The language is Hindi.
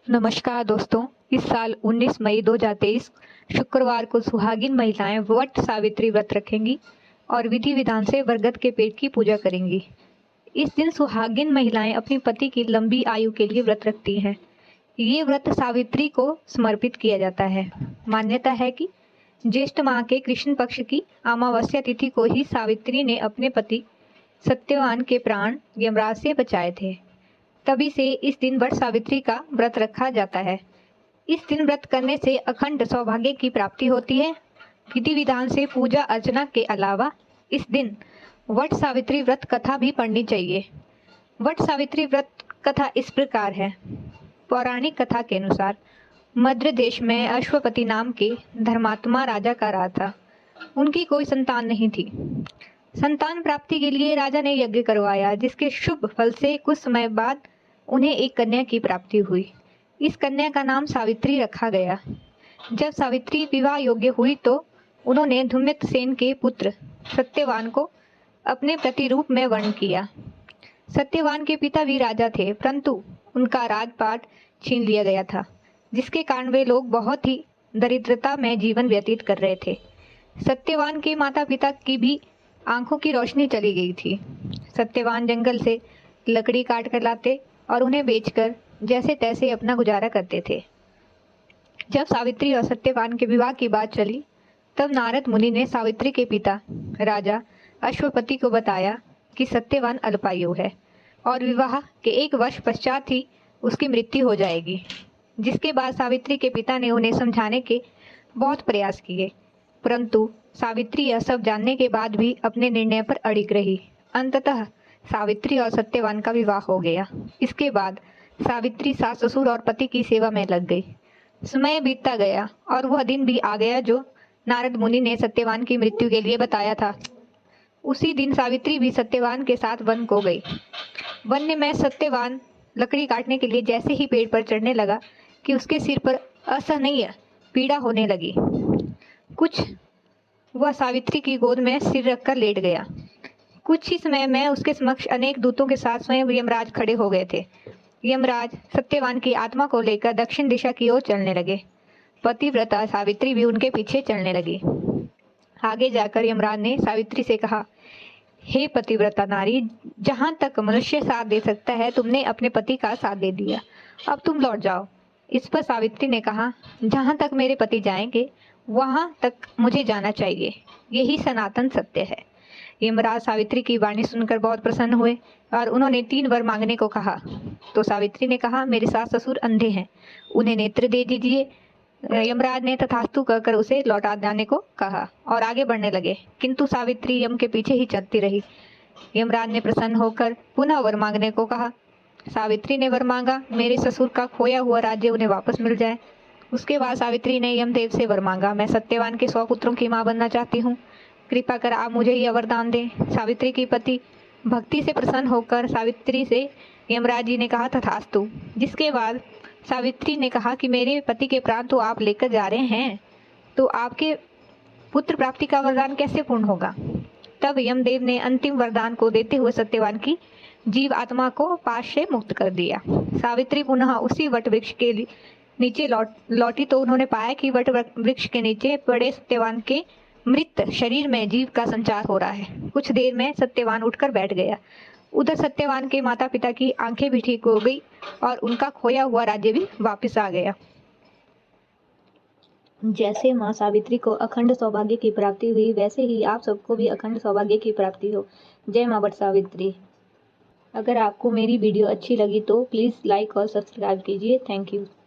नमस्कार दोस्तों। इस साल 19 मई 2023 शुक्रवार को सुहागिन महिलाएं वट सावित्री व्रत रखेंगी और विधि विधान से बरगद के पेड़ की पूजा करेंगी। इस दिन सुहागिन महिलाएं अपने पति की लंबी आयु के लिए व्रत रखती हैं। ये व्रत सावित्री को समर्पित किया जाता है। मान्यता है कि ज्येष्ठ माह के कृष्ण पक्ष की अमावस्या तिथि को ही सावित्री ने अपने पति सत्यवान के प्राण यमराज से बचाए थे। तभी से इस दिन वट सावित्री का व्रत रखा जाता है। इस दिन व्रत करने से अखंड सौभाग्य की प्राप्ति होती है। विधि विधान से पूजा अर्चना के अलावा इस दिन वट सावित्री व्रत कथा भी पढ़नी चाहिए। वट सावित्री व्रत कथा इस प्रकार है। पौराणिक कथा के अनुसार मद्र देश में अश्वपति नाम के धर्मात्मा राजा का राज था। उनकी कोई संतान नहीं थी। संतान प्राप्ति के लिए राजा ने यज्ञ करवाया, जिसके शुभ फल से कुछ समय बाद उन्हें एक कन्या की प्राप्ति हुई। इस कन्या का नाम सावित्री रखा गया। जब सावित्री विवाह योग्य हुई तो उन्होंने धूम्रसेन सेन के पुत्र सत्यवान को अपने प्रतिरूप में वर्ण किया। सत्यवान के पिता भी राजा थे, परंतु उनका राजपाट छीन लिया गया था, जिसके कारण वे लोग बहुत ही दरिद्रता में जीवन व्यतीत कर रहे थे। सत्यवान के माता पिता की भी आंखों की रोशनी चली गई थी। सत्यवान जंगल से लकड़ी काट कर लाते और उन्हें बेचकर जैसे तैसे अपना गुजारा करते थे। जब सावित्री और सत्यवान के विवाह की बात चली, तब नारद मुनि ने सावित्री के पिता राजा अश्वपति को बताया कि सत्यवान अल्पायु है और विवाह के 1 वर्ष पश्चात ही उसकी मृत्यु हो जाएगी। जिसके बाद सावित्री के पिता ने उन्हें समझाने के बहुत प्रयास किए, परंतु सावित्री यह सब जानने के बाद भी अपने निर्णय पर अड़िग रही। अंततः सावित्री और सत्यवान का विवाह हो गया। इसके बाद सावित्री सास ससुर और पति की सेवा में लग गई। समय बीतता गया और वह दिन भी आ गया जो नारद मुनि ने सत्यवान की मृत्यु के लिए बताया था। उसी दिन सावित्री भी सत्यवान के साथ वन को गई। वन में सत्यवान लकड़ी काटने के लिए जैसे ही पेड़ पर चढ़ने लगा कि उसके सिर पर असहनीय पीड़ा होने लगी। कुछ वह सावित्री की गोद में सिर रखकर लेट गया। कुछ ही समय में उसके समक्ष अनेक दूतों के साथ स्वयं यमराज खड़े हो गए थे। यमराज सत्यवान की आत्मा को लेकर दक्षिण दिशा की ओर चलने लगे। पतिव्रता सावित्री भी उनके पीछे चलने लगी। आगे जाकर यमराज ने सावित्री से कहा, हे पतिव्रता नारी, जहाँ तक मनुष्य साथ दे सकता है तुमने अपने पति का साथ दे दिया, अब तुम लौट जाओ। इस पर सावित्री ने कहा, जहाँ तक मेरे पति जाएंगे वहाँ तक मुझे जाना चाहिए, यही सनातन सत्य है। यमराज सावित्री की वाणी सुनकर बहुत प्रसन्न हुए और उन्होंने 3 वर मांगने को कहा। तो सावित्री ने कहा, मेरे सास ससुर अंधे हैं, उन्हें नेत्र दे दीजिए। यमराज ने तथास्तु कहकर उसे लौटा जाने को कहा और आगे बढ़ने लगे, किंतु सावित्री यम के पीछे ही चलती रही। यमराज ने प्रसन्न होकर पुनः वर मांगने को कहा। सावित्री ने वर मांगा, मेरे ससुर का खोया हुआ राज्य उन्हें वापस मिल जाए। उसके बाद सावित्री ने यमदेव से वर मांगा, मैं सत्यवान के 100 पुत्रों की मां बनना चाहती हूँ, कृपा कर आप मुझे यह वरदान दें। सावित्री की पति भक्ति से प्रसन्न होकर सावित्री से यमराज जी ने कहा, तथास्तु। जिसके बाद सावित्री ने कहा कि मेरे पति के प्राण तो आप लेकर जा रहे हैं, तो आपके पुत्र प्राप्ति का वरदान कैसे पूर्ण होगा। तब यमदेव ने अंतिम वरदान को देते हुए सत्यवान की जीव आत्मा को पाश से मुक्त कर दिया। सावित्री पुनः उसी वट वृक्ष के नीचे लौटी तो उन्होंने पाया कि वट वृक्ष के नीचे पड़े सत्यवान के मृत शरीर में जीव का संचार हो रहा है। कुछ देर में सत्यवान उठकर बैठ गया। उधर सत्यवान के माता पिता की आंखें भी ठीक हो गई और उनका खोया हुआ राज्य भी वापस आ गया। जैसे माँ सावित्री को अखंड सौभाग्य की प्राप्ति हुई, वैसे ही आप सबको भी अखंड सौभाग्य की प्राप्ति हो। जय माँ वट सावित्री। अगर आपको मेरी वीडियो अच्छी लगी तो प्लीज़ लाइक और सब्सक्राइब कीजिए। Thank you.